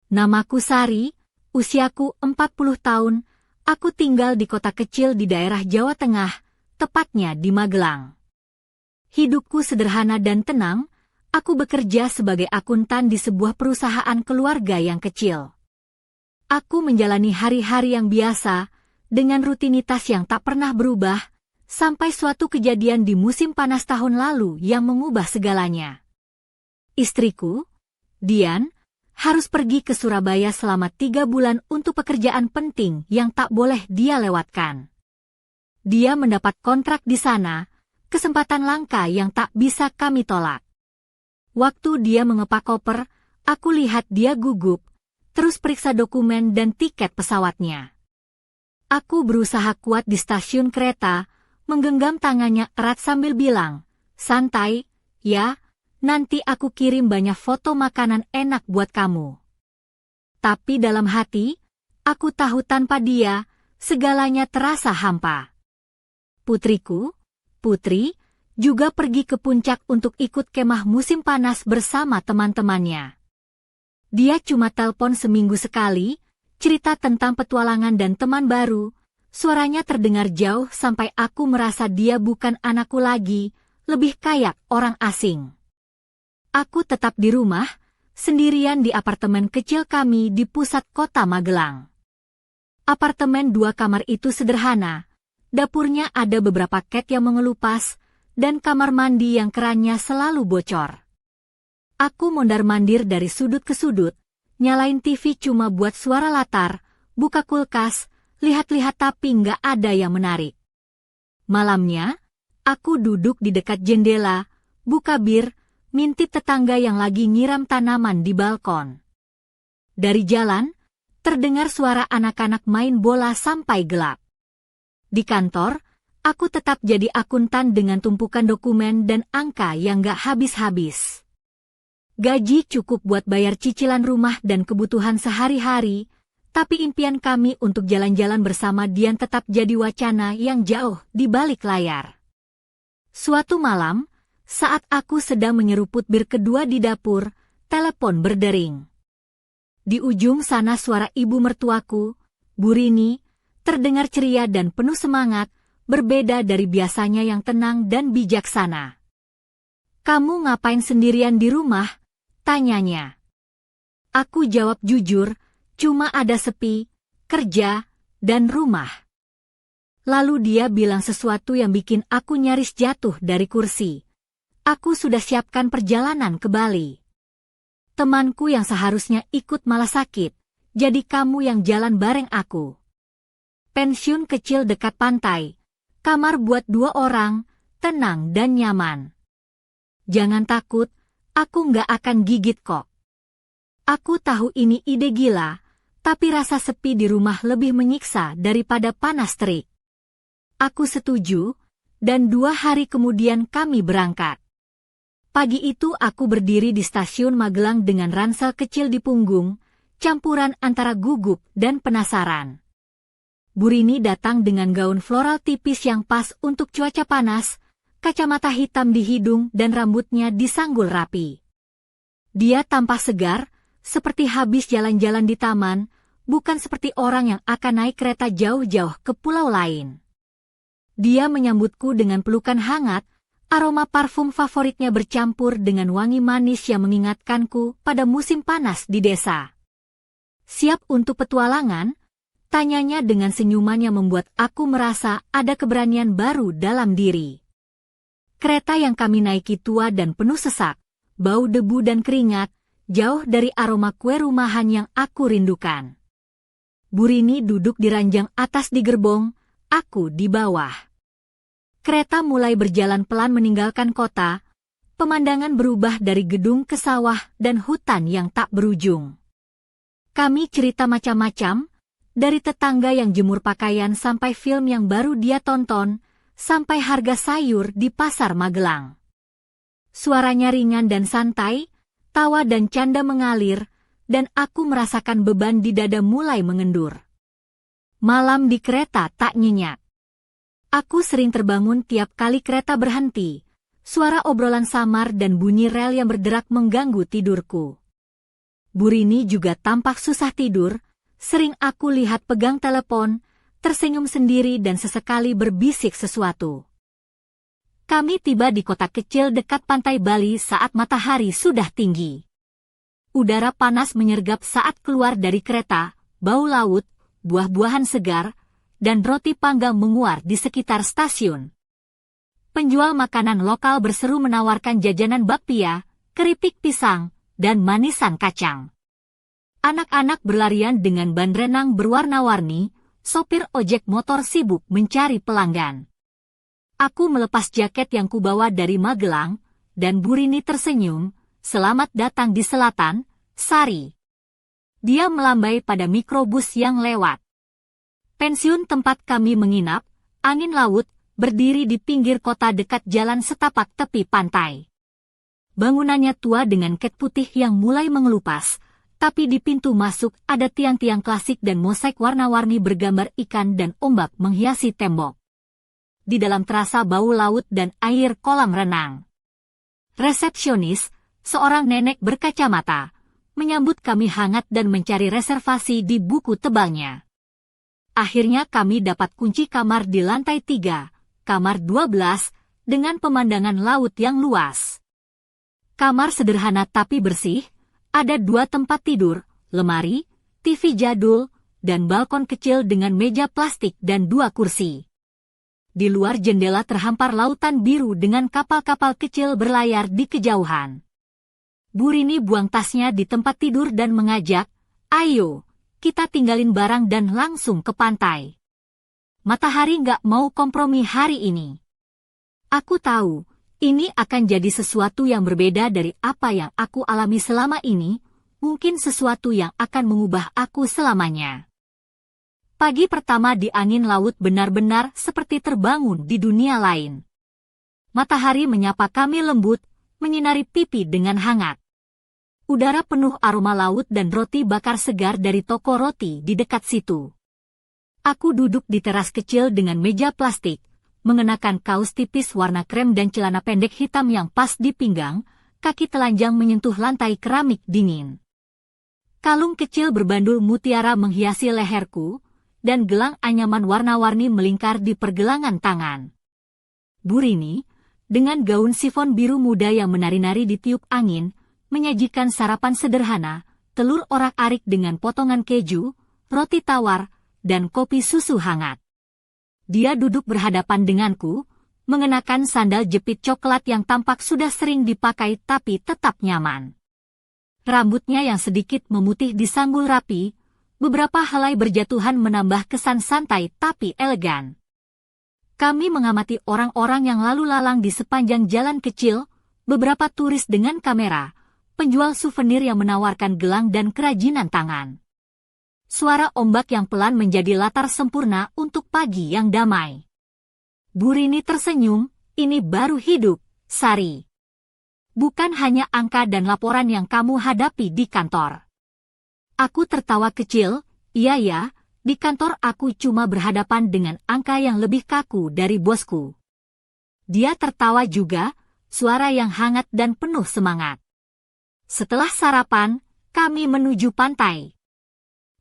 Namaku Sari, usiaku 40 tahun, aku tinggal di kota kecil di daerah Jawa Tengah, tepatnya di Magelang. Hidupku sederhana dan tenang, aku bekerja sebagai akuntan di sebuah perusahaan keluarga yang kecil. Aku menjalani hari-hari yang biasa, dengan rutinitas yang tak pernah berubah, sampai suatu kejadian di musim panas tahun lalu yang mengubah segalanya. Istriku, Dian, harus pergi ke Surabaya selama 3 bulan untuk pekerjaan penting yang tak boleh dia lewatkan. Dia mendapat kontrak di sana, kesempatan langka yang tak bisa kami tolak. Waktu dia mengepak koper, aku lihat dia gugup, terus periksa dokumen dan tiket pesawatnya. Aku berusaha kuat di stasiun kereta, menggenggam tangannya erat sambil bilang, "Santai, ya, nanti aku kirim banyak foto makanan enak buat kamu." Tapi dalam hati, aku tahu tanpa dia, segalanya terasa hampa. Putriku, Putri, juga pergi ke puncak untuk ikut kemah musim panas bersama teman-temannya. Dia cuma telepon seminggu sekali, cerita tentang petualangan dan teman baru, suaranya terdengar jauh sampai aku merasa dia bukan anakku lagi, lebih kayak orang asing. Aku tetap di rumah, sendirian di apartemen kecil kami di pusat kota Magelang. Apartemen 2 kamar itu sederhana, dapurnya ada beberapa cat yang mengelupas, dan kamar mandi yang kerannya selalu bocor. Aku mondar-mandir dari sudut ke sudut, nyalain TV cuma buat suara latar, buka kulkas, lihat-lihat tapi nggak ada yang menarik. Malamnya, aku duduk di dekat jendela, buka bir, mintip tetangga yang lagi nyiram tanaman di balkon. Dari jalan, terdengar suara anak-anak main bola sampai gelap. Di kantor, aku tetap jadi akuntan dengan tumpukan dokumen dan angka yang nggak habis-habis. Gaji cukup buat bayar cicilan rumah dan kebutuhan sehari-hari, tapi impian kami untuk jalan-jalan bersama Dian tetap jadi wacana yang jauh di balik layar. Suatu malam, saat aku sedang menyeruput bir kedua di dapur, telepon berdering. Di ujung sana suara ibu mertuaku, Bu Rini, terdengar ceria dan penuh semangat, berbeda dari biasanya yang tenang dan bijaksana. "Kamu ngapain sendirian di rumah?" tanyanya. Aku jawab jujur, cuma ada sepi, kerja, dan rumah. Lalu dia bilang sesuatu yang bikin aku nyaris jatuh dari kursi. Aku sudah siapkan perjalanan ke Bali. Temanku yang seharusnya ikut malah sakit, jadi kamu yang jalan bareng aku. Pensiun kecil dekat pantai, kamar buat 2 orang, tenang dan nyaman. Jangan takut, aku nggak akan gigit kok. Aku tahu ini ide gila, tapi rasa sepi di rumah lebih menyiksa daripada panas terik. Aku setuju, dan 2 hari kemudian kami berangkat. Pagi itu aku berdiri di stasiun Magelang dengan ransel kecil di punggung, campuran antara gugup dan penasaran. Bu Rini datang dengan gaun floral tipis yang pas untuk cuaca panas, kacamata hitam di hidung dan rambutnya disanggul rapi. Dia tampak segar, seperti habis jalan-jalan di taman, bukan seperti orang yang akan naik kereta jauh-jauh ke pulau lain. Dia menyambutku dengan pelukan hangat, aroma parfum favoritnya bercampur dengan wangi manis yang mengingatkanku pada musim panas di desa. "Siap untuk petualangan?" tanyanya dengan senyuman yang membuat aku merasa ada keberanian baru dalam diri. Kereta yang kami naiki tua dan penuh sesak, bau debu dan keringat, jauh dari aroma kue rumahan yang aku rindukan. Bu Rini duduk di ranjang atas di gerbong, aku di bawah. Kereta mulai berjalan pelan meninggalkan kota, pemandangan berubah dari gedung ke sawah dan hutan yang tak berujung. Kami cerita macam-macam, dari tetangga yang jemur pakaian sampai film yang baru dia tonton, sampai harga sayur di pasar Magelang. Suaranya ringan dan santai, tawa dan canda mengalir, dan aku merasakan beban di dada mulai mengendur. Malam di kereta tak nyenyak. Aku sering terbangun tiap kali kereta berhenti, suara obrolan samar dan bunyi rel yang berderak mengganggu tidurku. Burini juga tampak susah tidur, sering aku lihat pegang telepon, tersenyum sendiri dan sesekali berbisik sesuatu. Kami tiba di kota kecil dekat pantai Bali saat matahari sudah tinggi. Udara panas menyergap saat keluar dari kereta, bau laut, buah-buahan segar, dan roti panggang menguar di sekitar stasiun. Penjual makanan lokal berseru menawarkan jajanan bakpia, keripik pisang, dan manisan kacang. Anak-anak berlarian dengan ban renang berwarna-warni, sopir ojek motor sibuk mencari pelanggan. Aku melepas jaket yang kubawa dari Magelang, dan Burini tersenyum, "Selamat datang di selatan, Sari." Dia melambai pada mikrobus yang lewat. Pensiun tempat kami menginap, angin laut, berdiri di pinggir kota dekat jalan setapak tepi pantai. Bangunannya tua dengan cat putih yang mulai mengelupas, tapi di pintu masuk ada tiang-tiang klasik dan mosaik warna-warni bergambar ikan dan ombak menghiasi tembok. Di dalam terasa bau laut dan air kolam renang. Resepsionis, seorang nenek berkacamata, menyambut kami hangat dan mencari reservasi di buku tebalnya. Akhirnya kami dapat kunci kamar di lantai 3, kamar 12, dengan pemandangan laut yang luas. Kamar sederhana tapi bersih, ada 2 tempat tidur, lemari, TV jadul, dan balkon kecil dengan meja plastik dan 2 kursi. Di luar jendela terhampar lautan biru dengan kapal-kapal kecil berlayar di kejauhan. Burini buang tasnya di tempat tidur dan mengajak, "Ayo, kita tinggalin barang dan langsung ke pantai." Matahari nggak mau kompromi hari ini. Aku tahu, ini akan jadi sesuatu yang berbeda dari apa yang aku alami selama ini, mungkin sesuatu yang akan mengubah aku selamanya. Pagi pertama di angin laut benar-benar seperti terbangun di dunia lain. Matahari menyapa kami lembut, menyinari pipi dengan hangat. Udara penuh aroma laut dan roti bakar segar dari toko roti di dekat situ. Aku duduk di teras kecil dengan meja plastik, mengenakan kaos tipis warna krem dan celana pendek hitam yang pas di pinggang, kaki telanjang menyentuh lantai keramik dingin. Kalung kecil berbandul mutiara menghiasi leherku, dan gelang anyaman warna-warni melingkar di pergelangan tangan. Burini, dengan gaun sifon biru muda yang menari-nari di tiup angin, menyajikan sarapan sederhana, telur orak-arik dengan potongan keju, roti tawar, dan kopi susu hangat. Dia duduk berhadapan denganku, mengenakan sandal jepit coklat yang tampak sudah sering dipakai tapi tetap nyaman. Rambutnya yang sedikit memutih disanggul rapi, beberapa helai berjatuhan menambah kesan santai tapi elegan. Kami mengamati orang-orang yang lalu lalang di sepanjang jalan kecil, beberapa turis dengan kamera, penjual souvenir yang menawarkan gelang dan kerajinan tangan. Suara ombak yang pelan menjadi latar sempurna untuk pagi yang damai. Burini tersenyum, "Ini baru hidup, Sari. Bukan hanya angka dan laporan yang kamu hadapi di kantor." Aku tertawa kecil, "Iya ya, di kantor aku cuma berhadapan dengan angka yang lebih kaku dari bosku." Dia tertawa juga, suara yang hangat dan penuh semangat. Setelah sarapan, kami menuju pantai.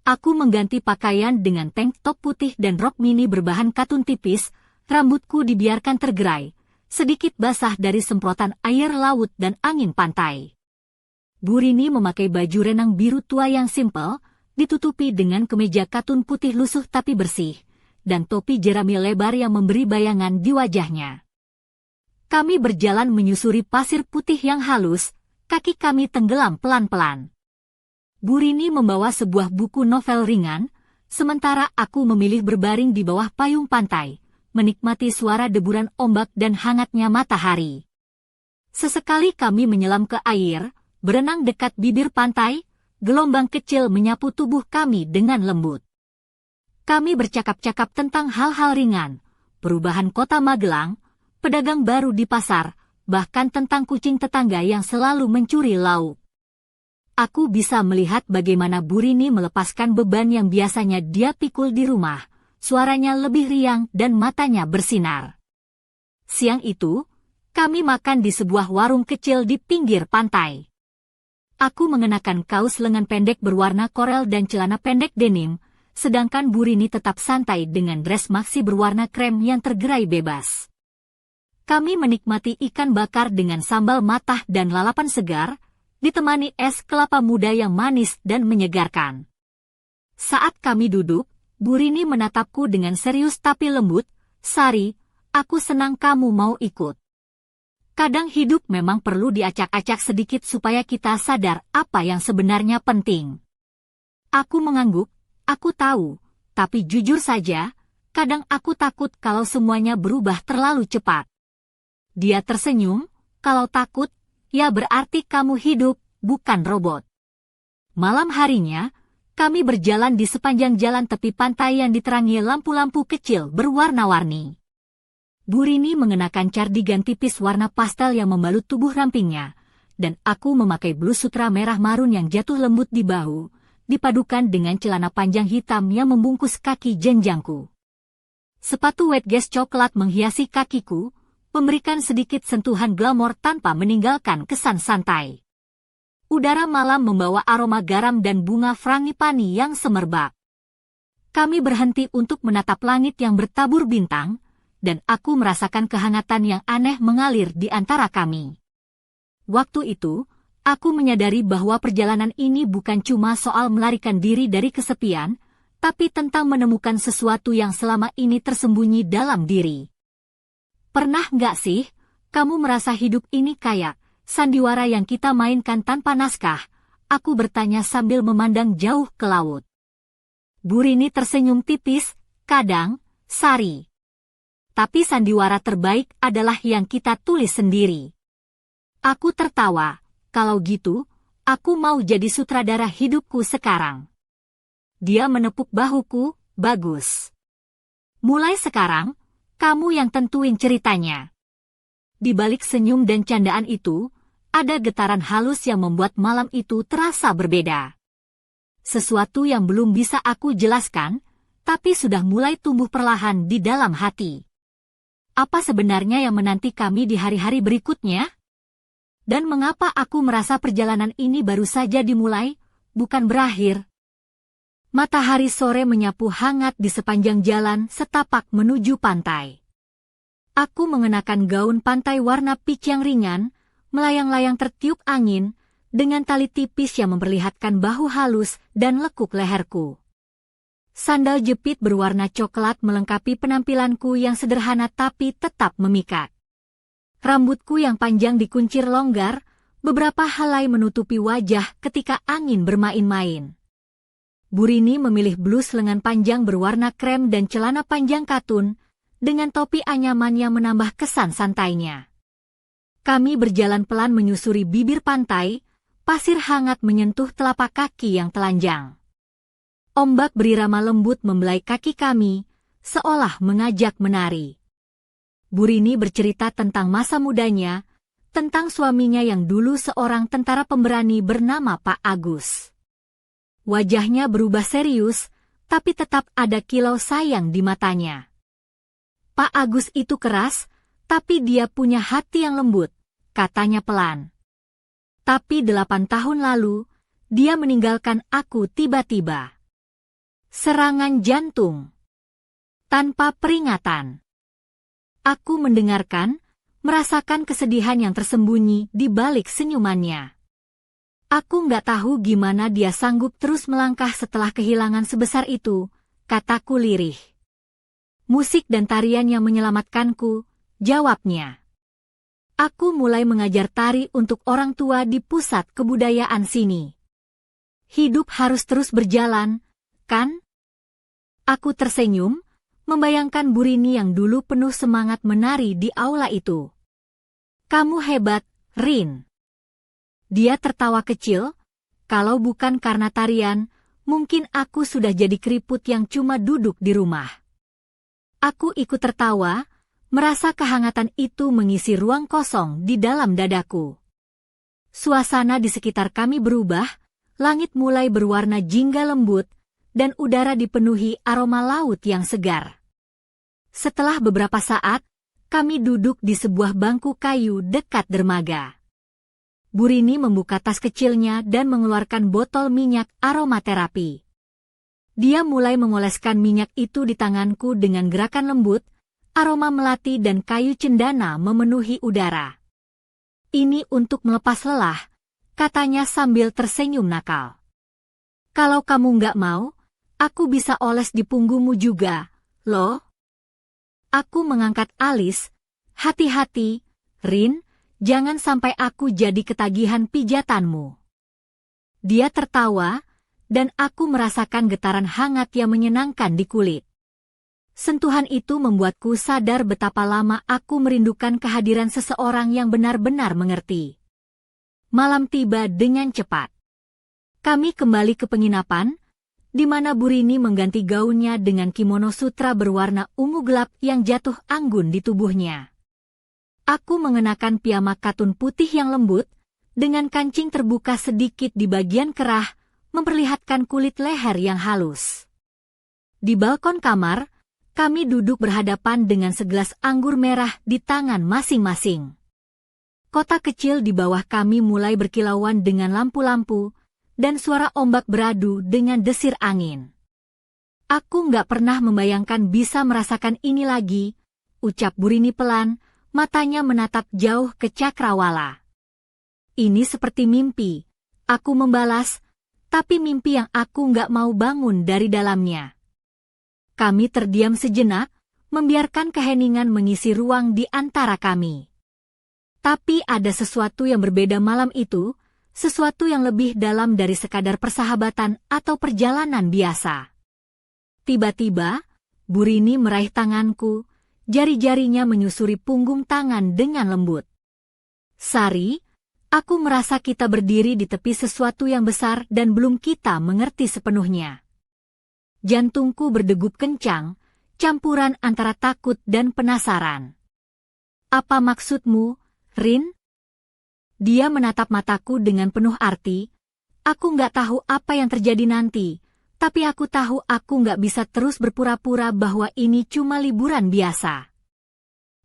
Aku mengganti pakaian dengan tank top putih dan rok mini berbahan katun tipis, rambutku dibiarkan tergerai, sedikit basah dari semprotan air laut dan angin pantai. Burini memakai baju renang biru tua yang simpel, ditutupi dengan kemeja katun putih lusuh tapi bersih, dan topi jerami lebar yang memberi bayangan di wajahnya. Kami berjalan menyusuri pasir putih yang halus, kaki kami tenggelam pelan-pelan. Burini membawa sebuah buku novel ringan, sementara aku memilih berbaring di bawah payung pantai, menikmati suara deburan ombak dan hangatnya matahari. Sesekali kami menyelam ke air, berenang dekat bibir pantai, gelombang kecil menyapu tubuh kami dengan lembut. Kami bercakap-cakap tentang hal-hal ringan, perubahan kota Magelang, pedagang baru di pasar, bahkan tentang kucing tetangga yang selalu mencuri lauk. Aku bisa melihat bagaimana Burini melepaskan beban yang biasanya dia pikul di rumah, suaranya lebih riang dan matanya bersinar. Siang itu, kami makan di sebuah warung kecil di pinggir pantai. Aku mengenakan kaos lengan pendek berwarna korel dan celana pendek denim, sedangkan Bu Rini tetap santai dengan dress maxi berwarna krem yang tergerai bebas. Kami menikmati ikan bakar dengan sambal matah dan lalapan segar, ditemani es kelapa muda yang manis dan menyegarkan. Saat kami duduk, Bu Rini menatapku dengan serius tapi lembut, "Sari, aku senang kamu mau ikut. Kadang hidup memang perlu diacak-acak sedikit supaya kita sadar apa yang sebenarnya penting." Aku mengangguk, aku tahu, tapi jujur saja, kadang aku takut kalau semuanya berubah terlalu cepat. Dia tersenyum, "Kalau takut, ya berarti kamu hidup, bukan robot." Malam harinya, kami berjalan di sepanjang jalan tepi pantai yang diterangi lampu-lampu kecil berwarna-warni. Bu Rini mengenakan cardigan tipis warna pastel yang membalut tubuh rampingnya, dan aku memakai blus sutra merah marun yang jatuh lembut di bahu, dipadukan dengan celana panjang hitam yang membungkus kaki jenjangku. Sepatu wet guess coklat menghiasi kakiku, memberikan sedikit sentuhan glamor tanpa meninggalkan kesan santai. Udara malam membawa aroma garam dan bunga frangipani yang semerbak. Kami berhenti untuk menatap langit yang bertabur bintang, dan aku merasakan kehangatan yang aneh mengalir di antara kami. Waktu itu, aku menyadari bahwa perjalanan ini bukan cuma soal melarikan diri dari kesepian, tapi tentang menemukan sesuatu yang selama ini tersembunyi dalam diri. Pernah nggak sih, kamu merasa hidup ini kayak sandiwara yang kita mainkan tanpa naskah? Aku bertanya sambil memandang jauh ke laut. Bu Rini tersenyum tipis, "Kadang, Sari. Tapi sandiwara terbaik adalah yang kita tulis sendiri." Aku tertawa, "Kalau gitu, aku mau jadi sutradara hidupku sekarang." Dia menepuk bahuku, "Bagus. Mulai sekarang, kamu yang tentuin ceritanya." Di balik senyum dan candaan itu, ada getaran halus yang membuat malam itu terasa berbeda. Sesuatu yang belum bisa aku jelaskan, tapi sudah mulai tumbuh perlahan di dalam hati. Apa sebenarnya yang menanti kami di hari-hari berikutnya? Dan mengapa aku merasa perjalanan ini baru saja dimulai, bukan berakhir? Matahari sore menyapu hangat di sepanjang jalan setapak menuju pantai. Aku mengenakan gaun pantai warna peach yang ringan, melayang-layang tertiup angin, dengan tali tipis yang memperlihatkan bahu halus dan lekuk leherku. Sandal jepit berwarna coklat melengkapi penampilanku yang sederhana tapi tetap memikat. Rambutku yang panjang dikuncir longgar, beberapa helai menutupi wajah ketika angin bermain-main. Bu Rini memilih blus lengan panjang berwarna krem dan celana panjang katun, dengan topi anyaman yang menambah kesan santainya. Kami berjalan pelan menyusuri bibir pantai, pasir hangat menyentuh telapak kaki yang telanjang. Ombak berirama lembut membelai kaki kami, seolah mengajak menari. Bu Rini bercerita tentang masa mudanya, tentang suaminya yang dulu seorang tentara pemberani bernama Pak Agus. Wajahnya berubah serius, tapi tetap ada kilau sayang di matanya. "Pak Agus itu keras, tapi dia punya hati yang lembut," katanya pelan. "Tapi 8 tahun lalu, dia meninggalkan aku tiba-tiba. Serangan jantung. Tanpa peringatan." Aku mendengarkan, merasakan kesedihan yang tersembunyi di balik senyumannya. "Aku nggak tahu gimana dia sanggup terus melangkah setelah kehilangan sebesar itu," kataku lirih. "Musik dan tarian yang menyelamatkanku," jawabnya. "Aku mulai mengajar tari untuk orang tua di pusat kebudayaan sini. Hidup harus terus berjalan, kan?" Aku tersenyum, membayangkan Bu Rini yang dulu penuh semangat menari di aula itu. "Kamu hebat, Rin." Dia tertawa kecil, "Kalau bukan karena tarian, mungkin aku sudah jadi keriput yang cuma duduk di rumah." Aku ikut tertawa, merasa kehangatan itu mengisi ruang kosong di dalam dadaku. Suasana di sekitar kami berubah, langit mulai berwarna jingga lembut, dan udara dipenuhi aroma laut yang segar. Setelah beberapa saat, kami duduk di sebuah bangku kayu dekat dermaga. Burini membuka tas kecilnya dan mengeluarkan botol minyak aromaterapi. Dia mulai mengoleskan minyak itu di tanganku dengan gerakan lembut, aroma melati dan kayu cendana memenuhi udara. Ini untuk melepas lelah, katanya sambil tersenyum nakal. Kalau kamu nggak mau, aku bisa oles di punggungmu juga, loh. Aku mengangkat alis, hati-hati, Rin, jangan sampai aku jadi ketagihan pijatanmu. Dia tertawa, dan aku merasakan getaran hangat yang menyenangkan di kulit. Sentuhan itu membuatku sadar betapa lama aku merindukan kehadiran seseorang yang benar-benar mengerti. Malam tiba dengan cepat. Kami kembali ke penginapan, di mana Burini mengganti gaunnya dengan kimono sutra berwarna ungu gelap yang jatuh anggun di tubuhnya. Aku mengenakan piyama katun putih yang lembut, dengan kancing terbuka sedikit di bagian kerah, memperlihatkan kulit leher yang halus. Di balkon kamar, kami duduk berhadapan dengan segelas anggur merah di tangan masing-masing. Kota kecil di bawah kami mulai berkilauan dengan lampu-lampu, dan suara ombak beradu dengan desir angin. Aku nggak pernah membayangkan bisa merasakan ini lagi, ucap Burini pelan, matanya menatap jauh ke cakrawala. Ini seperti mimpi, aku membalas, tapi mimpi yang aku nggak mau bangun dari dalamnya. Kami terdiam sejenak, membiarkan keheningan mengisi ruang di antara kami. Tapi ada sesuatu yang berbeda malam itu, sesuatu yang lebih dalam dari sekadar persahabatan atau perjalanan biasa. Tiba-tiba, Burini meraih tanganku, jari-jarinya menyusuri punggung tangan dengan lembut. Sari, aku merasa kita berdiri di tepi sesuatu yang besar dan belum kita mengerti sepenuhnya. Jantungku berdegup kencang, campuran antara takut dan penasaran. Apa maksudmu, Rin? Dia menatap mataku dengan penuh arti. Aku nggak tahu apa yang terjadi nanti, tapi aku tahu aku nggak bisa terus berpura-pura bahwa ini cuma liburan biasa.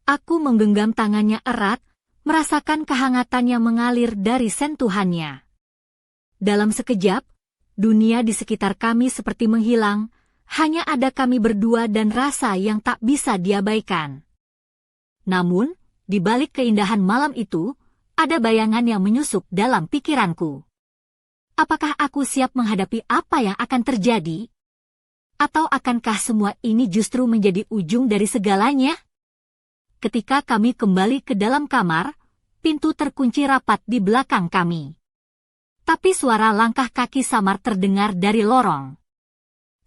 Aku menggenggam tangannya erat, merasakan kehangatan yang mengalir dari sentuhannya. Dalam sekejap, dunia di sekitar kami seperti menghilang, hanya ada kami berdua dan rasa yang tak bisa diabaikan. Namun, di balik keindahan malam itu, ada bayangan yang menyusup dalam pikiranku. Apakah aku siap menghadapi apa yang akan terjadi? Atau akankah semua ini justru menjadi ujung dari segalanya? Ketika kami kembali ke dalam kamar, pintu terkunci rapat di belakang kami. Tapi suara langkah kaki samar terdengar dari lorong.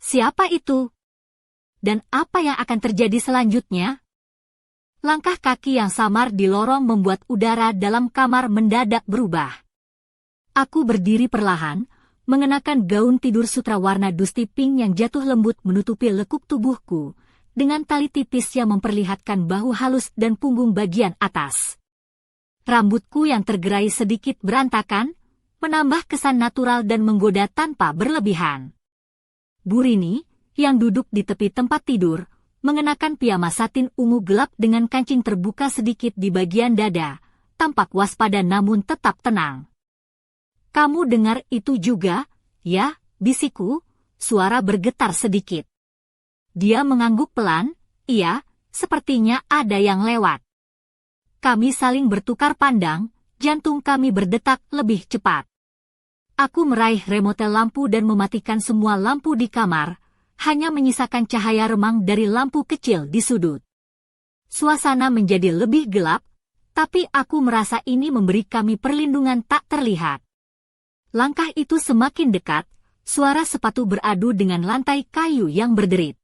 Siapa itu? Dan apa yang akan terjadi selanjutnya? Langkah kaki yang samar di lorong membuat udara dalam kamar mendadak berubah. Aku berdiri perlahan, mengenakan gaun tidur sutra warna dusty pink yang jatuh lembut menutupi lekuk tubuhku, dengan tali tipis yang memperlihatkan bahu halus dan punggung bagian atas. Rambutku yang tergerai sedikit berantakan, menambah kesan natural dan menggoda tanpa berlebihan. Burini, yang duduk di tepi tempat tidur, mengenakan piyama satin ungu gelap dengan kancing terbuka sedikit di bagian dada, tampak waspada namun tetap tenang. Kamu dengar itu juga, ya, bisikku, suara bergetar sedikit. Dia mengangguk pelan, iya, sepertinya ada yang lewat. Kami saling bertukar pandang, jantung kami berdetak lebih cepat. Aku meraih remote lampu dan mematikan semua lampu di kamar, hanya menyisakan cahaya remang dari lampu kecil di sudut. Suasana menjadi lebih gelap, tapi aku merasa ini memberi kami perlindungan tak terlihat. Langkah itu semakin dekat, suara sepatu beradu dengan lantai kayu yang berderit.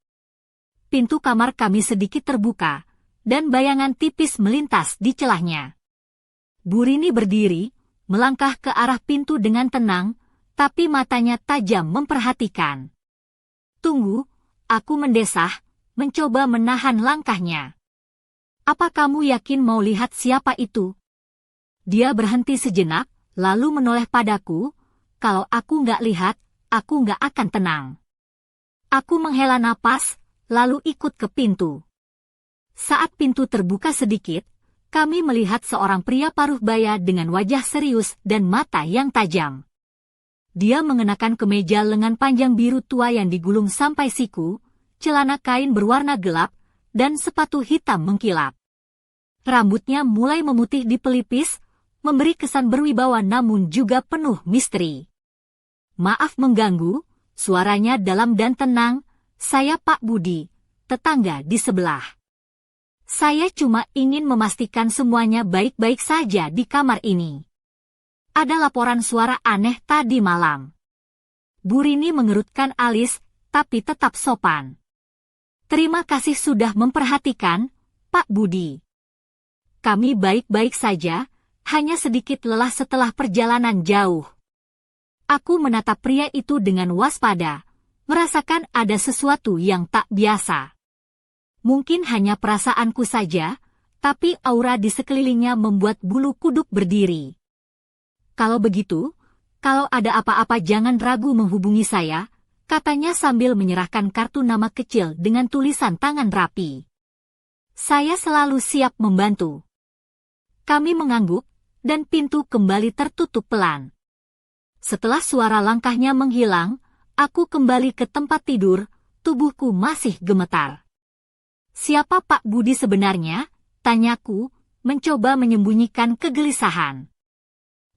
Pintu kamar kami sedikit terbuka, dan bayangan tipis melintas di celahnya. Burini berdiri, melangkah ke arah pintu dengan tenang, tapi matanya tajam memperhatikan. Tunggu, aku mendesah, mencoba menahan langkahnya. Apa kamu yakin mau lihat siapa itu? Dia berhenti sejenak, lalu menoleh padaku. Kalau aku nggak lihat, aku nggak akan tenang. Aku menghela napas, lalu ikut ke pintu. Saat pintu terbuka sedikit, kami melihat seorang pria paruh baya dengan wajah serius dan mata yang tajam. Dia mengenakan kemeja lengan panjang biru tua yang digulung sampai siku, celana kain berwarna gelap, dan sepatu hitam mengkilap. Rambutnya mulai memutih di pelipis, memberi kesan berwibawa namun juga penuh misteri. "Maaf mengganggu," suaranya dalam dan tenang, "saya Pak Budi, tetangga di sebelah. Saya cuma ingin memastikan semuanya baik-baik saja di kamar ini. Ada laporan suara aneh tadi malam." Bu Rini mengerutkan alis, tapi tetap sopan. "Terima kasih sudah memperhatikan, Pak Budi. Kami baik-baik saja, hanya sedikit lelah setelah perjalanan jauh." Aku menatap pria itu dengan waspada, merasakan ada sesuatu yang tak biasa. Mungkin hanya perasaanku saja, tapi aura di sekelilingnya membuat bulu kuduk berdiri. "Kalau begitu, kalau ada apa-apa jangan ragu menghubungi saya," katanya sambil menyerahkan kartu nama kecil dengan tulisan tangan rapi. "Saya selalu siap membantu." Kami mengangguk, dan pintu kembali tertutup pelan. Setelah suara langkahnya menghilang, aku kembali ke tempat tidur, tubuhku masih gemetar. "Siapa Pak Budi sebenarnya?" tanyaku, mencoba menyembunyikan kegelisahan.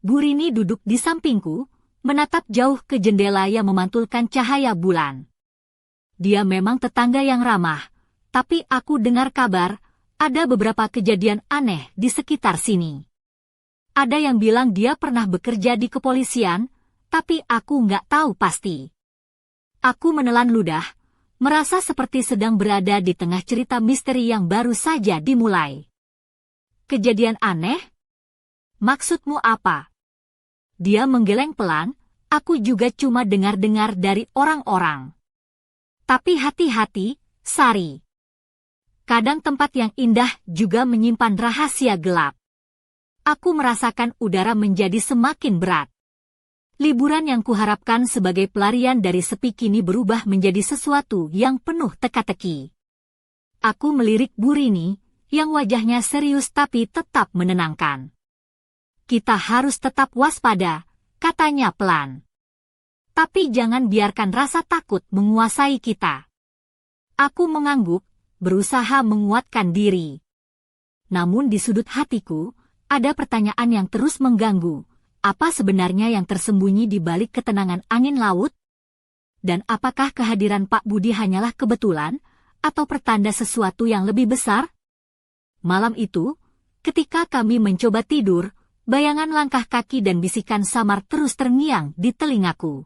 Bu Rini duduk di sampingku, menatap jauh ke jendela yang memantulkan cahaya bulan. Dia memang tetangga yang ramah, tapi aku dengar kabar, ada beberapa kejadian aneh di sekitar sini. Ada yang bilang dia pernah bekerja di kepolisian, tapi aku nggak tahu pasti. Aku menelan ludah, merasa seperti sedang berada di tengah cerita misteri yang baru saja dimulai. "Kejadian aneh? Maksudmu apa?" Dia menggeleng pelan, "Aku juga cuma dengar-dengar dari orang-orang. Tapi hati-hati, Sari. Kadang tempat yang indah juga menyimpan rahasia gelap." Aku merasakan udara menjadi semakin berat. Liburan yang kuharapkan sebagai pelarian dari sepi kini berubah menjadi sesuatu yang penuh teka-teki. Aku melirik Bu Rini, yang wajahnya serius tapi tetap menenangkan. "Kita harus tetap waspada," katanya pelan. "Tapi jangan biarkan rasa takut menguasai kita." Aku mengangguk, berusaha menguatkan diri. Namun di sudut hatiku, ada pertanyaan yang terus mengganggu. Apa sebenarnya yang tersembunyi di balik ketenangan angin laut? Dan apakah kehadiran Pak Budi hanyalah kebetulan, atau pertanda sesuatu yang lebih besar? Malam itu, ketika kami mencoba tidur, bayangan langkah kaki dan bisikan samar terus terngiang di telingaku.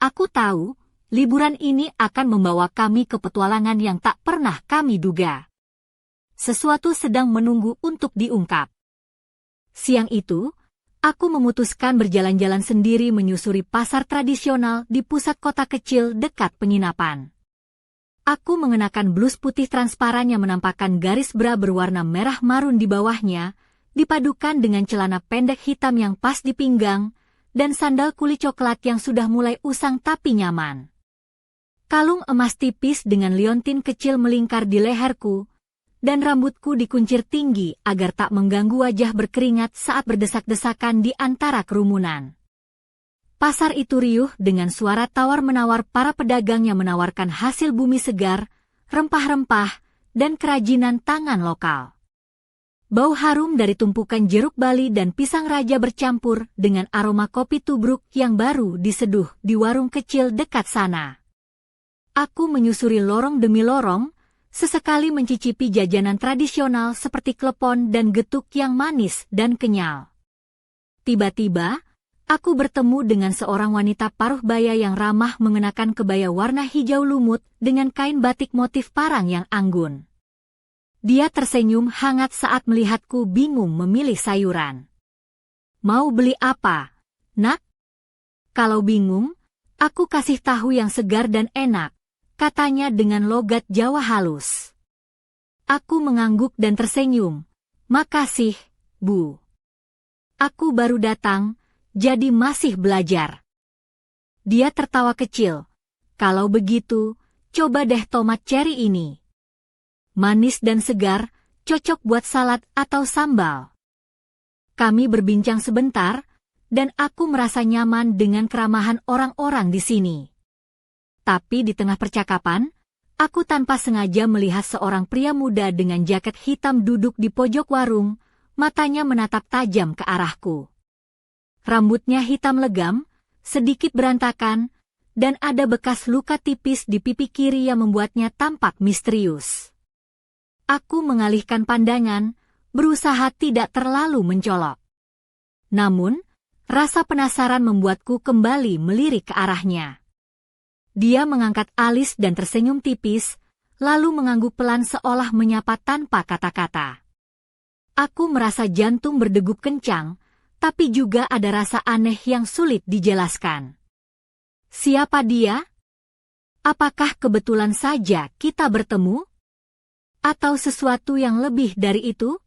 Aku tahu, liburan ini akan membawa kami ke petualangan yang tak pernah kami duga. Sesuatu sedang menunggu untuk diungkap. Siang itu, aku memutuskan berjalan-jalan sendiri menyusuri pasar tradisional di pusat kota kecil dekat penginapan. Aku mengenakan blus putih transparan yang menampakkan garis bra berwarna merah marun di bawahnya, dipadukan dengan celana pendek hitam yang pas di pinggang, dan sandal kulit coklat yang sudah mulai usang tapi nyaman. Kalung emas tipis dengan liontin kecil melingkar di leherku, dan rambutku dikuncir tinggi agar tak mengganggu wajah berkeringat saat berdesak-desakan di antara kerumunan. Pasar itu riuh dengan suara tawar-menawar para pedagang yang menawarkan hasil bumi segar, rempah-rempah, dan kerajinan tangan lokal. Bau harum dari tumpukan jeruk bali dan pisang raja bercampur dengan aroma kopi tubruk yang baru diseduh di warung kecil dekat sana. Aku menyusuri lorong demi lorong, sesekali mencicipi jajanan tradisional seperti klepon dan getuk yang manis dan kenyal. Tiba-tiba, aku bertemu dengan seorang wanita paruh baya yang ramah mengenakan kebaya warna hijau lumut dengan kain batik motif parang yang anggun. Dia tersenyum hangat saat melihatku bingung memilih sayuran. "Mau beli apa, Nak?" "Kalau bingung, aku kasih tahu yang segar dan enak," katanya dengan logat Jawa halus. Aku mengangguk dan tersenyum. "Makasih, Bu. Aku baru datang, jadi masih belajar." Dia tertawa kecil. "Kalau begitu, coba deh tomat ceri ini. Manis dan segar, cocok buat salad atau sambal. Kami berbincang sebentar, dan aku merasa nyaman dengan keramahan orang-orang di sini. Tapi di tengah percakapan, aku tanpa sengaja melihat seorang pria muda dengan jaket hitam duduk di pojok warung, matanya menatap tajam ke arahku. Rambutnya hitam legam, sedikit berantakan, dan ada bekas luka tipis di pipi kiri yang membuatnya tampak misterius. Aku mengalihkan pandangan, berusaha tidak terlalu mencolok. Namun, rasa penasaran membuatku kembali melirik ke arahnya. Dia mengangkat alis dan tersenyum tipis, lalu mengangguk pelan seolah menyapa tanpa kata-kata. Aku merasa jantung berdegup kencang, tapi juga ada rasa aneh yang sulit dijelaskan. Siapa dia? Apakah kebetulan saja kita bertemu? Atau sesuatu yang lebih dari itu?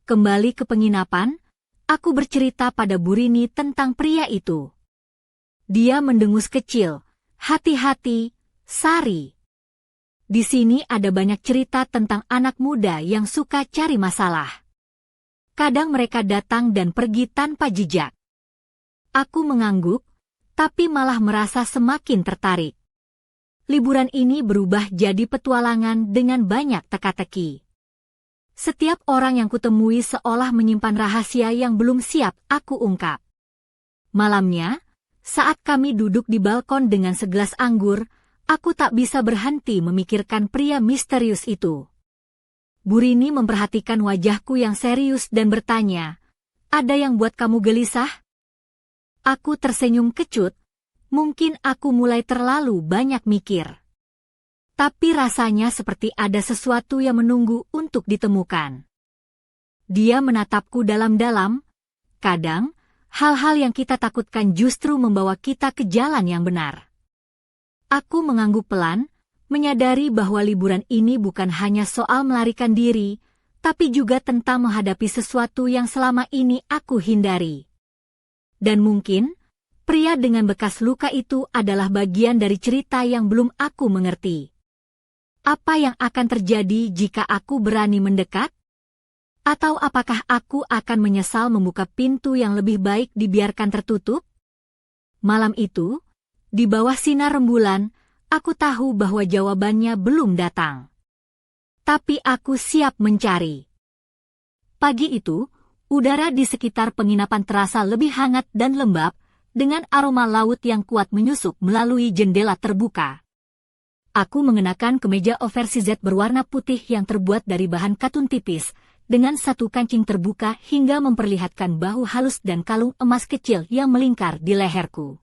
Kembali ke penginapan, aku bercerita pada Burini tentang pria itu. Dia mendengus kecil. Hati-hati, Sari. Di sini ada banyak cerita tentang anak muda yang suka cari masalah. Kadang mereka datang dan pergi tanpa jejak. Aku mengangguk, tapi malah merasa semakin tertarik. Liburan ini berubah jadi petualangan dengan banyak teka-teki. Setiap orang yang kutemui seolah menyimpan rahasia yang belum siap aku ungkap. Malamnya, saat kami duduk di balkon dengan segelas anggur, aku tak bisa berhenti memikirkan pria misterius itu. Burini memperhatikan wajahku yang serius dan bertanya, "Ada yang buat kamu gelisah?" Aku tersenyum kecut, mungkin aku mulai terlalu banyak mikir. Tapi rasanya seperti ada sesuatu yang menunggu untuk ditemukan. Dia menatapku dalam-dalam, kadang, hal-hal yang kita takutkan justru membawa kita ke jalan yang benar. Aku mengangguk pelan, menyadari bahwa liburan ini bukan hanya soal melarikan diri, tapi juga tentang menghadapi sesuatu yang selama ini aku hindari. Dan mungkin, pria dengan bekas luka itu adalah bagian dari cerita yang belum aku mengerti. Apa yang akan terjadi jika aku berani mendekat? Atau apakah aku akan menyesal membuka pintu yang lebih baik dibiarkan tertutup? Malam itu, di bawah sinar rembulan, aku tahu bahwa jawabannya belum datang. Tapi aku siap mencari. Pagi itu, udara di sekitar penginapan terasa lebih hangat dan lembab, dengan aroma laut yang kuat menyusup melalui jendela terbuka. Aku mengenakan kemeja oversize berwarna putih yang terbuat dari bahan katun tipis, dengan satu kancing terbuka hingga memperlihatkan bahu halus dan kalung emas kecil yang melingkar di leherku.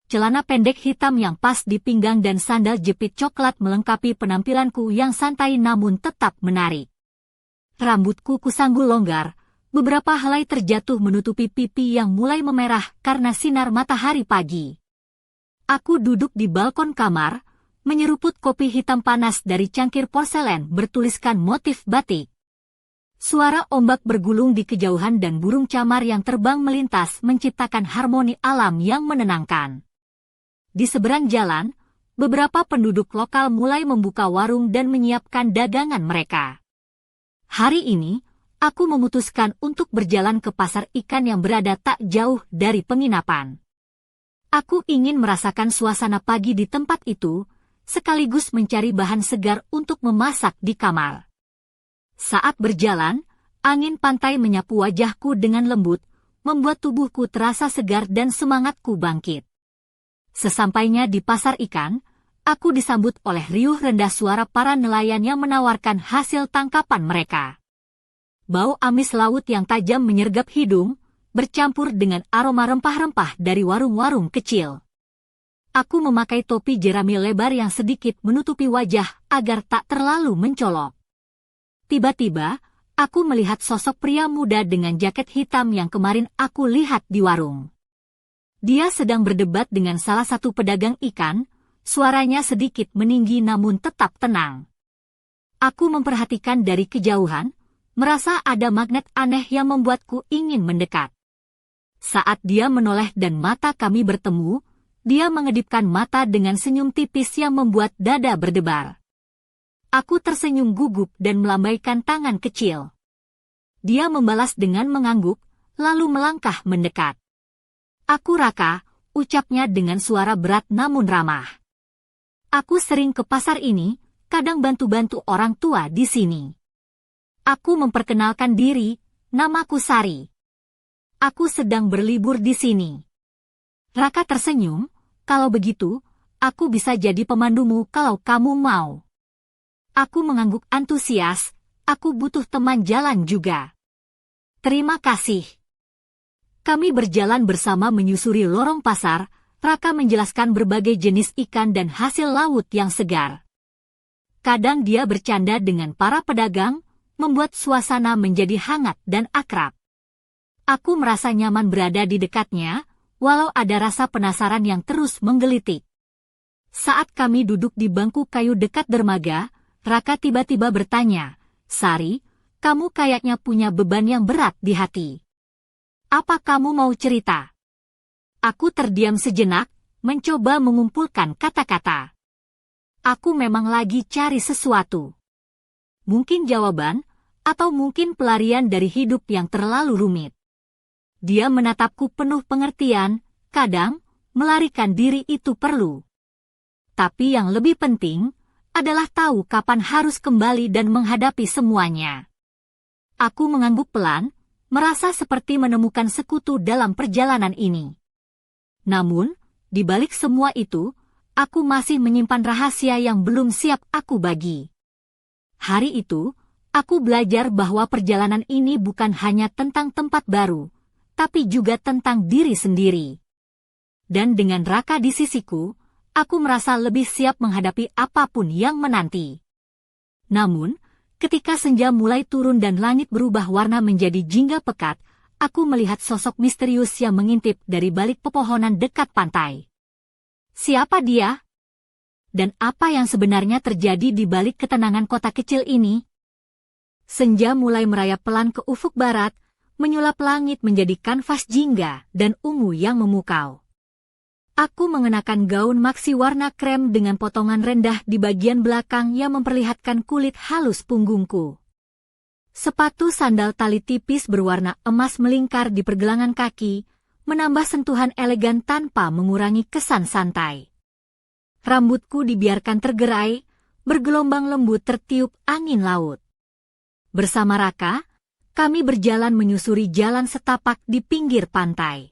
Celana pendek hitam yang pas di pinggang dan sandal jepit coklat melengkapi penampilanku yang santai namun tetap menarik. Rambutku kusanggul longgar, beberapa helai terjatuh menutupi pipi yang mulai memerah karena sinar matahari pagi. Aku duduk di balkon kamar, menyeruput kopi hitam panas dari cangkir porselen bertuliskan motif batik. Suara ombak bergulung di kejauhan dan burung camar yang terbang melintas menciptakan harmoni alam yang menenangkan. Di seberang jalan, beberapa penduduk lokal mulai membuka warung dan menyiapkan dagangan mereka. Hari ini, aku memutuskan untuk berjalan ke pasar ikan yang berada tak jauh dari penginapan. Aku ingin merasakan suasana pagi di tempat itu, sekaligus mencari bahan segar untuk memasak di kamar. Saat berjalan, angin pantai menyapu wajahku dengan lembut, membuat tubuhku terasa segar dan semangatku bangkit. Sesampainya di pasar ikan, aku disambut oleh riuh rendah suara para nelayan yang menawarkan hasil tangkapan mereka. Bau amis laut yang tajam menyergap hidung, bercampur dengan aroma rempah-rempah dari warung-warung kecil. Aku memakai topi jerami lebar yang sedikit menutupi wajah agar tak terlalu mencolok. Tiba-tiba, aku melihat sosok pria muda dengan jaket hitam yang kemarin aku lihat di warung. Dia sedang berdebat dengan salah satu pedagang ikan, suaranya sedikit meninggi namun tetap tenang. Aku memperhatikan dari kejauhan, merasa ada magnet aneh yang membuatku ingin mendekat. Saat dia menoleh dan mata kami bertemu, dia mengedipkan mata dengan senyum tipis yang membuat dada berdebar. Aku tersenyum gugup dan melambaikan tangan kecil. Dia membalas dengan mengangguk, lalu melangkah mendekat. Aku Raka, ucapnya dengan suara berat namun ramah. Aku sering ke pasar ini, kadang bantu-bantu orang tua di sini. Aku memperkenalkan diri, namaku Sari. Aku sedang berlibur di sini. Raka tersenyum, kalau begitu, aku bisa jadi pemandumu kalau kamu mau. Aku mengangguk antusias, aku butuh teman jalan juga. Terima kasih. Kami berjalan bersama menyusuri lorong pasar, Raka menjelaskan berbagai jenis ikan dan hasil laut yang segar. Kadang dia bercanda dengan para pedagang, membuat suasana menjadi hangat dan akrab. Aku merasa nyaman berada di dekatnya, walau ada rasa penasaran yang terus menggelitik. Saat kami duduk di bangku kayu dekat dermaga, Raka tiba-tiba bertanya, "Sari, kamu kayaknya punya beban yang berat di hati. Apa kamu mau cerita?" Aku terdiam sejenak, mencoba mengumpulkan kata-kata. Aku memang lagi cari sesuatu. Mungkin jawaban, atau mungkin pelarian dari hidup yang terlalu rumit. Dia menatapku penuh pengertian, kadang, melarikan diri itu perlu. Tapi yang lebih penting, adalah tahu kapan harus kembali dan menghadapi semuanya. Aku mengangguk pelan, merasa seperti menemukan sekutu dalam perjalanan ini. Namun, di balik semua itu, aku masih menyimpan rahasia yang belum siap aku bagi. Hari itu, aku belajar bahwa perjalanan ini bukan hanya tentang tempat baru, tapi juga tentang diri sendiri. Dan dengan Raka di sisiku, aku merasa lebih siap menghadapi apapun yang menanti. Namun, ketika senja mulai turun dan langit berubah warna menjadi jingga pekat, aku melihat sosok misterius yang mengintip dari balik pepohonan dekat pantai. Siapa dia? Dan apa yang sebenarnya terjadi di balik ketenangan kota kecil ini? Senja mulai merayap pelan ke ufuk barat, menyulap langit menjadi kanvas jingga dan ungu yang memukau. Aku mengenakan gaun maksi warna krem dengan potongan rendah di bagian belakang yang memperlihatkan kulit halus punggungku. Sepatu sandal tali tipis berwarna emas melingkar di pergelangan kaki, menambah sentuhan elegan tanpa mengurangi kesan santai. Rambutku dibiarkan tergerai, bergelombang lembut tertiup angin laut. Bersama Raka, kami berjalan menyusuri jalan setapak di pinggir pantai.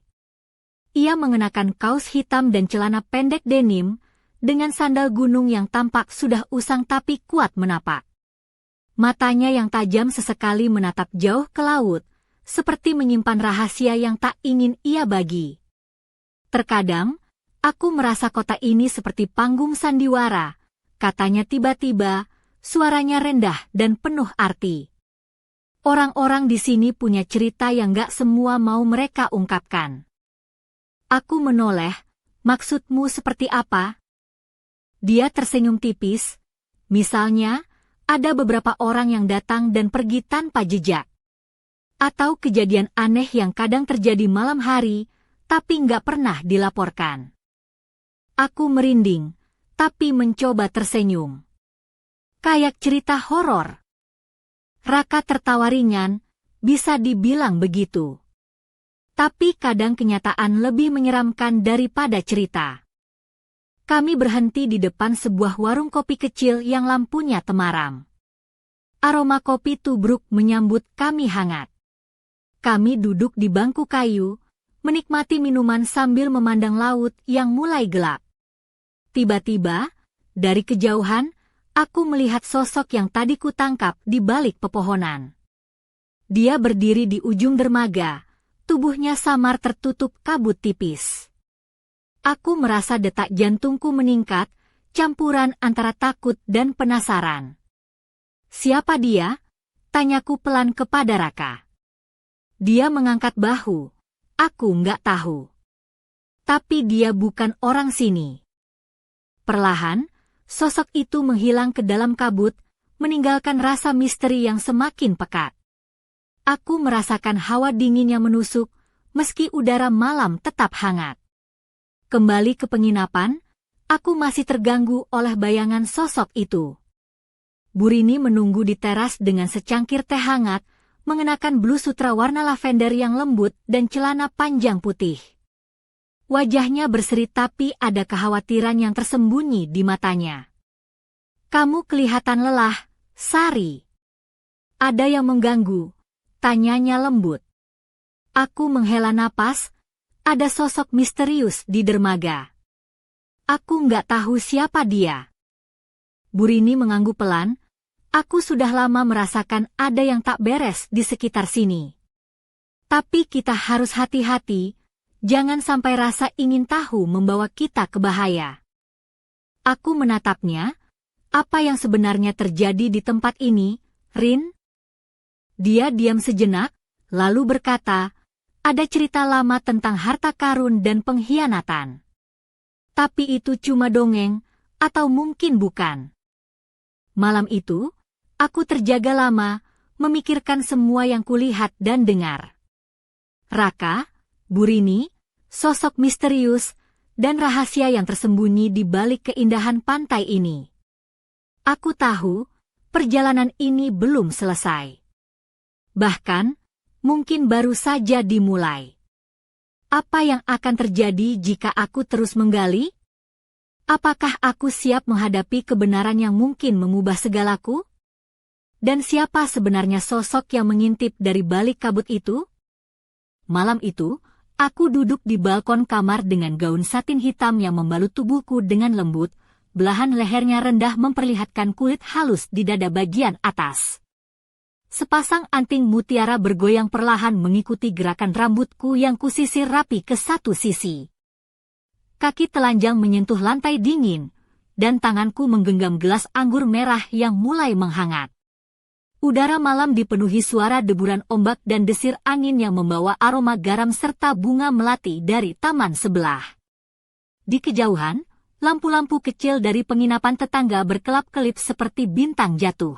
Ia mengenakan kaos hitam dan celana pendek denim, dengan sandal gunung yang tampak sudah usang tapi kuat menapak. Matanya yang tajam sesekali menatap jauh ke laut, seperti menyimpan rahasia yang tak ingin ia bagi. Terkadang, aku merasa kota ini seperti panggung sandiwara, katanya tiba-tiba, suaranya rendah dan penuh arti. Orang-orang di sini punya cerita yang gak semua mau mereka ungkapkan. Aku menoleh, maksudmu seperti apa? Dia tersenyum tipis, misalnya, ada beberapa orang yang datang dan pergi tanpa jejak. Atau kejadian aneh yang kadang terjadi malam hari, tapi nggak pernah dilaporkan. Aku merinding, tapi mencoba tersenyum. Kayak cerita horor. Raka tertawa ringan, bisa dibilang begitu. Tapi kadang kenyataan lebih menyeramkan daripada cerita. Kami berhenti di depan sebuah warung kopi kecil yang lampunya temaram. Aroma kopi tubruk menyambut kami hangat. Kami duduk di bangku kayu, menikmati minuman sambil memandang laut yang mulai gelap. Tiba-tiba, dari kejauhan, aku melihat sosok yang tadi kutangkap di balik pepohonan. Dia berdiri di ujung dermaga, tubuhnya samar tertutup kabut tipis. Aku merasa detak jantungku meningkat, campuran antara takut dan penasaran. Siapa dia? Tanyaku pelan kepada Raka. Dia mengangkat bahu. Aku nggak tahu. Tapi dia bukan orang sini. Perlahan, sosok itu menghilang ke dalam kabut, meninggalkan rasa misteri yang semakin pekat. Aku merasakan hawa dingin yang menusuk, meski udara malam tetap hangat. Kembali ke penginapan, aku masih terganggu oleh bayangan sosok itu. Burini menunggu di teras dengan secangkir teh hangat, mengenakan blus sutra warna lavender yang lembut dan celana panjang putih. Wajahnya berseri tapi ada kekhawatiran yang tersembunyi di matanya. Kamu kelihatan lelah, Sari. Ada yang mengganggu, tanyanya lembut. Aku menghela napas, ada sosok misterius di dermaga. Aku nggak tahu siapa dia. Burini mengangguk pelan. Aku sudah lama merasakan ada yang tak beres di sekitar sini. Tapi kita harus hati-hati, jangan sampai rasa ingin tahu membawa kita ke bahaya. Aku menatapnya, apa yang sebenarnya terjadi di tempat ini, Rin? Dia diam sejenak, lalu berkata, ada cerita lama tentang harta karun dan pengkhianatan. Tapi itu cuma dongeng, atau mungkin bukan. Malam itu, aku terjaga lama, memikirkan semua yang kulihat dan dengar. Raka, Burini, sosok misterius, dan rahasia yang tersembunyi di balik keindahan pantai ini. Aku tahu, perjalanan ini belum selesai. Bahkan, mungkin baru saja dimulai. Apa yang akan terjadi jika aku terus menggali? Apakah aku siap menghadapi kebenaran yang mungkin mengubah segalaku? Dan siapa sebenarnya sosok yang mengintip dari balik kabut itu? Malam itu, aku duduk di balkon kamar dengan gaun satin hitam yang membalut tubuhku dengan lembut, belahan lehernya rendah memperlihatkan kulit halus di dada bagian atas. Sepasang anting mutiara bergoyang perlahan mengikuti gerakan rambutku yang kusisir rapi ke satu sisi. Kaki telanjang menyentuh lantai dingin, dan tanganku menggenggam gelas anggur merah yang mulai menghangat. Udara malam dipenuhi suara deburan ombak dan desir angin yang membawa aroma garam serta bunga melati dari taman sebelah. Di kejauhan, lampu-lampu kecil dari penginapan tetangga berkelap-kelip seperti bintang jatuh.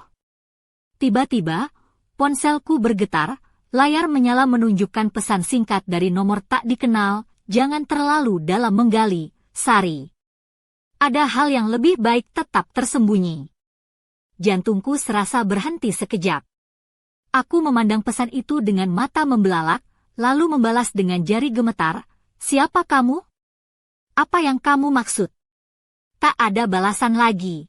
Tiba-tiba, ponselku bergetar, layar menyala menunjukkan pesan singkat dari nomor tak dikenal, jangan terlalu dalam menggali, Sari. Ada hal yang lebih baik tetap tersembunyi. Jantungku serasa berhenti sekejap. Aku memandang pesan itu dengan mata membelalak, lalu membalas dengan jari gemetar, siapa kamu? Apa yang kamu maksud? Tak ada balasan lagi.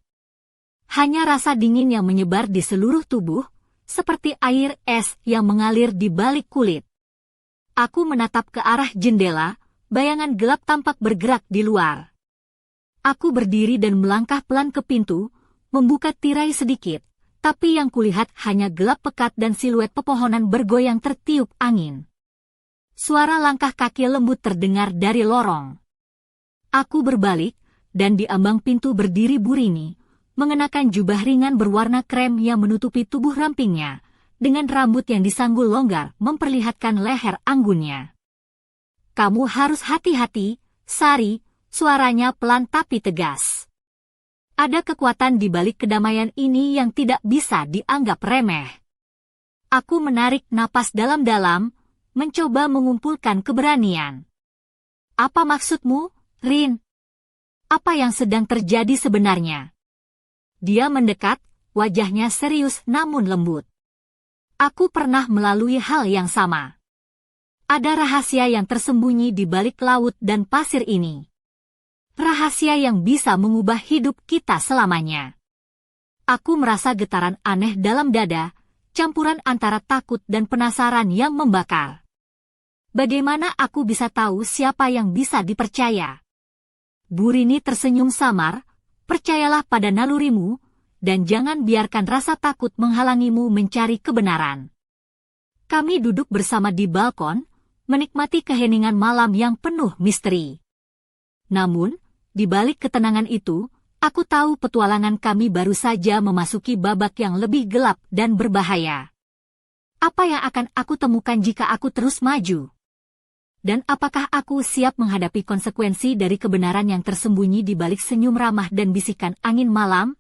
Hanya rasa dingin yang menyebar di seluruh tubuh, seperti air es yang mengalir di balik kulit. Aku menatap ke arah jendela, bayangan gelap tampak bergerak di luar. Aku berdiri dan melangkah pelan ke pintu, membuka tirai sedikit, tapi yang kulihat hanya gelap pekat dan siluet pepohonan bergoyang tertiup angin. Suara langkah kaki lembut terdengar dari lorong. Aku berbalik, dan di ambang pintu berdiri Burini, mengenakan jubah ringan berwarna krem yang menutupi tubuh rampingnya, dengan rambut yang disanggul longgar memperlihatkan leher anggunnya. Kamu harus hati-hati, Sari, suaranya pelan tapi tegas. Ada kekuatan di balik kedamaian ini yang tidak bisa dianggap remeh. Aku menarik napas dalam-dalam, mencoba mengumpulkan keberanian. Apa maksudmu, Rin? Apa yang sedang terjadi sebenarnya? Dia mendekat, wajahnya serius namun lembut. Aku pernah melalui hal yang sama. Ada rahasia yang tersembunyi di balik laut dan pasir ini. Rahasia yang bisa mengubah hidup kita selamanya. Aku merasa getaran aneh dalam dada, campuran antara takut dan penasaran yang membakar. Bagaimana aku bisa tahu siapa yang bisa dipercaya? Burini tersenyum samar, percayalah pada nalurimu, dan jangan biarkan rasa takut menghalangimu mencari kebenaran. Kami duduk bersama di balkon, menikmati keheningan malam yang penuh misteri. Namun, di balik ketenangan itu, aku tahu petualangan kami baru saja memasuki babak yang lebih gelap dan berbahaya. Apa yang akan aku temukan jika aku terus maju? Dan apakah aku siap menghadapi konsekuensi dari kebenaran yang tersembunyi di balik senyum ramah dan bisikan angin malam?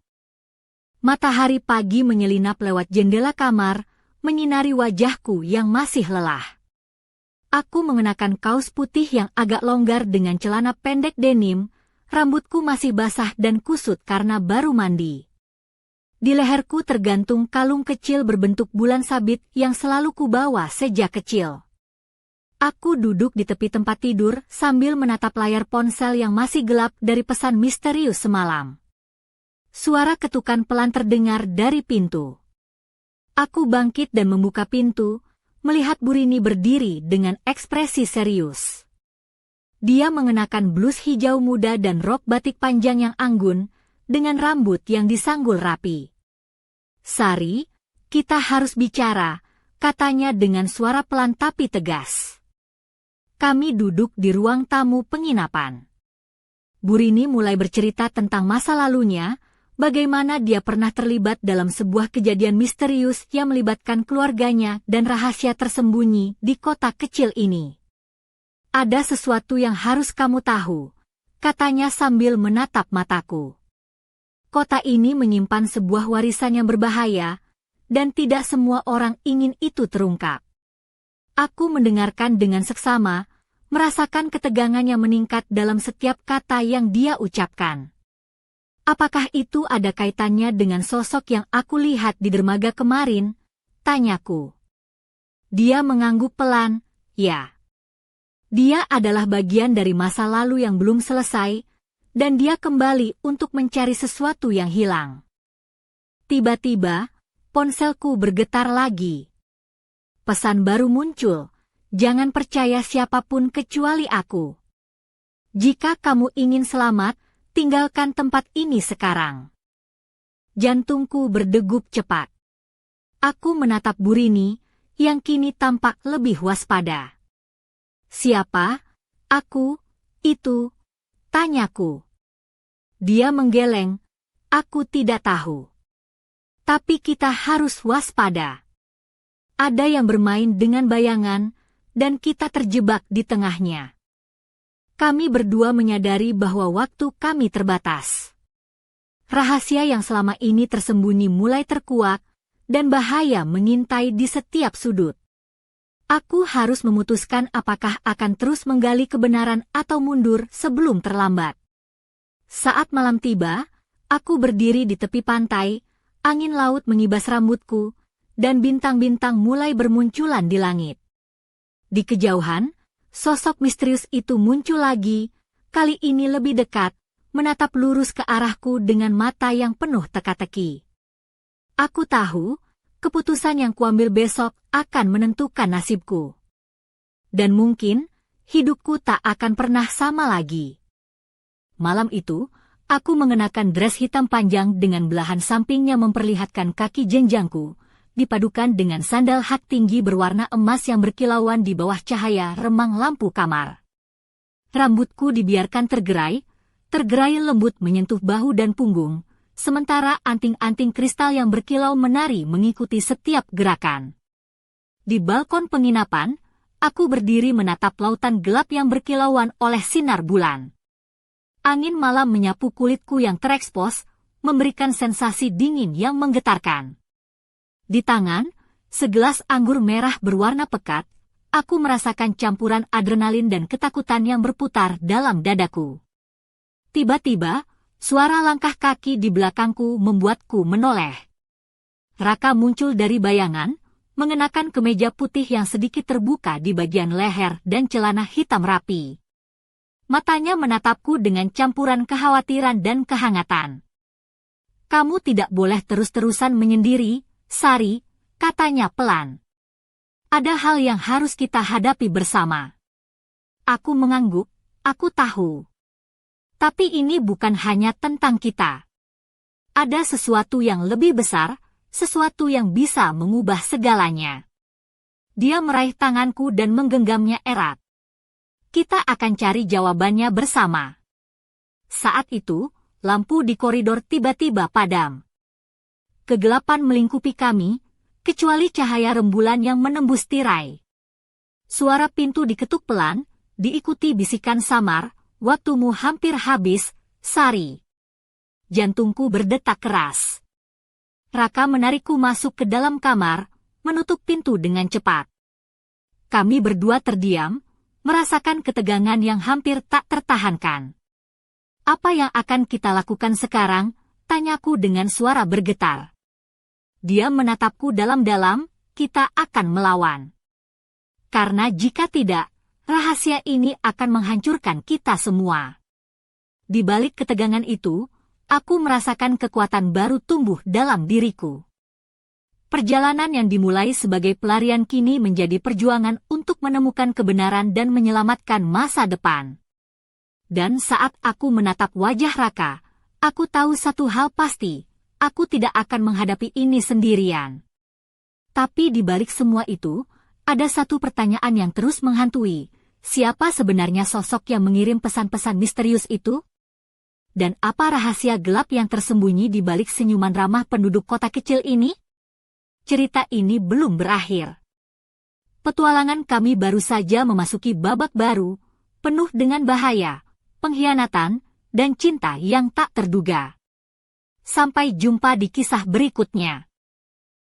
Matahari pagi menyelinap lewat jendela kamar, menyinari wajahku yang masih lelah. Aku mengenakan kaos putih yang agak longgar dengan celana pendek denim, rambutku masih basah dan kusut karena baru mandi. Di leherku tergantung kalung kecil berbentuk bulan sabit yang selalu kubawa sejak kecil. Aku duduk di tepi tempat tidur sambil menatap layar ponsel yang masih gelap dari pesan misterius semalam. Suara ketukan pelan terdengar dari pintu. Aku bangkit dan membuka pintu, melihat Burini berdiri dengan ekspresi serius. Dia mengenakan blus hijau muda dan rok batik panjang yang anggun, dengan rambut yang disanggul rapi. "Sari, kita harus bicara," katanya dengan suara pelan tapi tegas. Kami duduk di ruang tamu penginapan. Burini mulai bercerita tentang masa lalunya, bagaimana dia pernah terlibat dalam sebuah kejadian misterius yang melibatkan keluarganya dan rahasia tersembunyi di kota kecil ini. "Ada sesuatu yang harus kamu tahu," katanya sambil menatap mataku. "Kota ini menyimpan sebuah warisan yang berbahaya, dan tidak semua orang ingin itu terungkap." Aku mendengarkan dengan seksama, merasakan ketegangan yang meningkat dalam setiap kata yang dia ucapkan. "Apakah itu ada kaitannya dengan sosok yang aku lihat di dermaga kemarin?" tanyaku. Dia mengangguk pelan, "Ya. Dia adalah bagian dari masa lalu yang belum selesai, dan dia kembali untuk mencari sesuatu yang hilang." Tiba-tiba, ponselku bergetar lagi. Pesan baru muncul, "Jangan percaya siapapun kecuali aku. Jika kamu ingin selamat, tinggalkan tempat ini sekarang." Jantungku berdegup cepat. Aku menatap Burini, yang kini tampak lebih waspada. "Siapa? Aku? Itu?" tanyaku. Dia menggeleng, "Aku tidak tahu. Tapi kita harus waspada. Ada yang bermain dengan bayangan, dan kita terjebak di tengahnya." Kami berdua menyadari bahwa waktu kami terbatas. Rahasia yang selama ini tersembunyi mulai terkuak, dan bahaya mengintai di setiap sudut. Aku harus memutuskan apakah akan terus menggali kebenaran atau mundur sebelum terlambat. Saat malam tiba, aku berdiri di tepi pantai, angin laut mengibas rambutku, dan bintang-bintang mulai bermunculan di langit. Di kejauhan, sosok misterius itu muncul lagi, kali ini lebih dekat, menatap lurus ke arahku dengan mata yang penuh teka-teki. Aku tahu, keputusan yang kuambil besok akan menentukan nasibku. Dan mungkin, hidupku tak akan pernah sama lagi. Malam itu, aku mengenakan dress hitam panjang dengan belahan sampingnya memperlihatkan kaki jenjangku, dipadukan dengan sandal hak tinggi berwarna emas yang berkilauan di bawah cahaya remang lampu kamar. Rambutku dibiarkan tergerai lembut menyentuh bahu dan punggung, sementara anting-anting kristal yang berkilau menari mengikuti setiap gerakan. Di balkon penginapan, aku berdiri menatap lautan gelap yang berkilauan oleh sinar bulan. Angin malam menyapu kulitku yang terekspos, memberikan sensasi dingin yang menggetarkan. Di tangan, segelas anggur merah berwarna pekat, aku merasakan campuran adrenalin dan ketakutan yang berputar dalam dadaku. Tiba-tiba, suara langkah kaki di belakangku membuatku menoleh. Raka muncul dari bayangan, mengenakan kemeja putih yang sedikit terbuka di bagian leher dan celana hitam rapi. Matanya menatapku dengan campuran kekhawatiran dan kehangatan. "Kamu tidak boleh terus-terusan menyendiri, Sari," katanya pelan. "Ada hal yang harus kita hadapi bersama." Aku mengangguk, aku tahu. Tapi ini bukan hanya tentang kita. Ada sesuatu yang lebih besar, sesuatu yang bisa mengubah segalanya. Dia meraih tanganku dan menggenggamnya erat. Kita akan cari jawabannya bersama. Saat itu, lampu di koridor tiba-tiba padam. Kegelapan melingkupi kami, kecuali cahaya rembulan yang menembus tirai. Suara pintu diketuk pelan, diikuti bisikan samar, "Waktumu hampir habis, Sari." Jantungku berdetak keras. Raka menarikku masuk ke dalam kamar, menutup pintu dengan cepat. Kami berdua terdiam, merasakan ketegangan yang hampir tak tertahankan. "Apa yang akan kita lakukan sekarang?" Tanyaku dengan suara bergetar. Dia menatapku dalam-dalam, kita akan melawan. Karena jika tidak, rahasia ini akan menghancurkan kita semua. Di balik ketegangan itu, aku merasakan kekuatan baru tumbuh dalam diriku. Perjalanan yang dimulai sebagai pelarian kini menjadi perjuangan untuk menemukan kebenaran dan menyelamatkan masa depan. Dan saat aku menatap wajah Raka, aku tahu satu hal pasti, aku tidak akan menghadapi ini sendirian. Tapi di balik semua itu, ada satu pertanyaan yang terus menghantui, siapa sebenarnya sosok yang mengirim pesan-pesan misterius itu? Dan apa rahasia gelap yang tersembunyi di balik senyuman ramah penduduk kota kecil ini? Cerita ini belum berakhir. Petualangan kami baru saja memasuki babak baru, penuh dengan bahaya, pengkhianatan, dan cinta yang tak terduga. Sampai jumpa di kisah berikutnya.